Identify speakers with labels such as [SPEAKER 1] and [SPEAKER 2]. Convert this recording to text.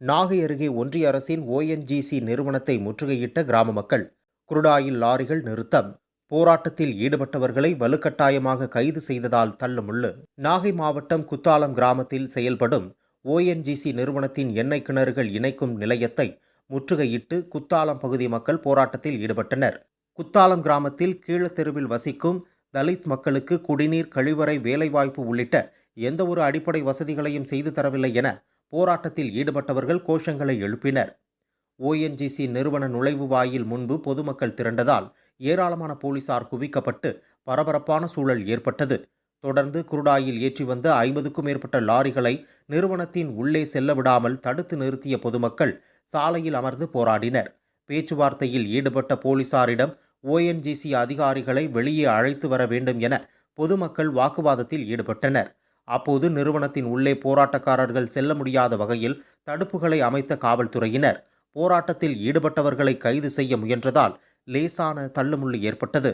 [SPEAKER 1] நாகை அருகே ஒன்றிய அரசின் ஓஎன்ஜிசி நிறுவனத்தை முற்றுகையிட்ட கிராம மக்கள். குருடாயில் லாரிகள் நிறுத்தம். போராட்டத்தில் ஈடுபட்டவர்களை வலுக்கட்டாயமாக கைது செய்ததால் தள்ளுமுள்ளு. நாகை மாவட்டம் குத்தாலம் கிராமத்தில் செயல்படும் ஓஎன்ஜிசி நிறுவனத்தின் எண்ணெய் கிணறுகள் இணைக்கும் நிலையத்தை முற்றுகையிட்டு குத்தாலம் பகுதி மக்கள் போராட்டத்தில் ஈடுபட்டனர். குத்தாலம் கிராமத்தில் கீழத்தெருவில் வசிக்கும் தலித் மக்களுக்கு குடிநீர், கழிவறை, வேலைவாய்ப்பு உள்ளிட்ட எந்தவொரு அடிப்படை வசதிகளையும் செய்து தரவில்லை என போராட்டத்தில் ஈடுபட்டவர்கள் கோஷங்களை எழுப்பினர். ஓஎன்ஜிசி நிறுவன நுழைவு வாயில் முன்பு பொதுமக்கள் திரண்டதால் ஏராளமான போலீசார் குவிக்கப்பட்டு பரபரப்பான சூழல் ஏற்பட்டது. தொடர்ந்து குருடாயில் ஏற்றி வந்த 50க்கும் மேற்பட்ட லாரிகளை நிறுவனத்தின் உள்ளே செல்ல விடாமல் தடுத்து நிறுத்திய பொதுமக்கள் சாலையில் அமர்ந்து போராடினர். பேச்சுவார்த்தையில் ஈடுபட்ட போலீசாரிடம் ஓஎன்ஜிசி அதிகாரிகளை வெளியே அழைத்து வர வேண்டும் என பொதுமக்கள் வாக்குவாதத்தில் ஈடுபட்டனர். அப்போது நிறுவனத்தின் உள்ளே போராட்டக்காரர்கள் செல்ல முடியாத வகையில் தடுப்புகளை அமைத்த காவல்துறையினர் போராட்டத்தில் ஈடுபட்டவர்களை கைது செய்ய முயன்றதால் லேசான தள்ளுமுள்ளு ஏற்பட்டது.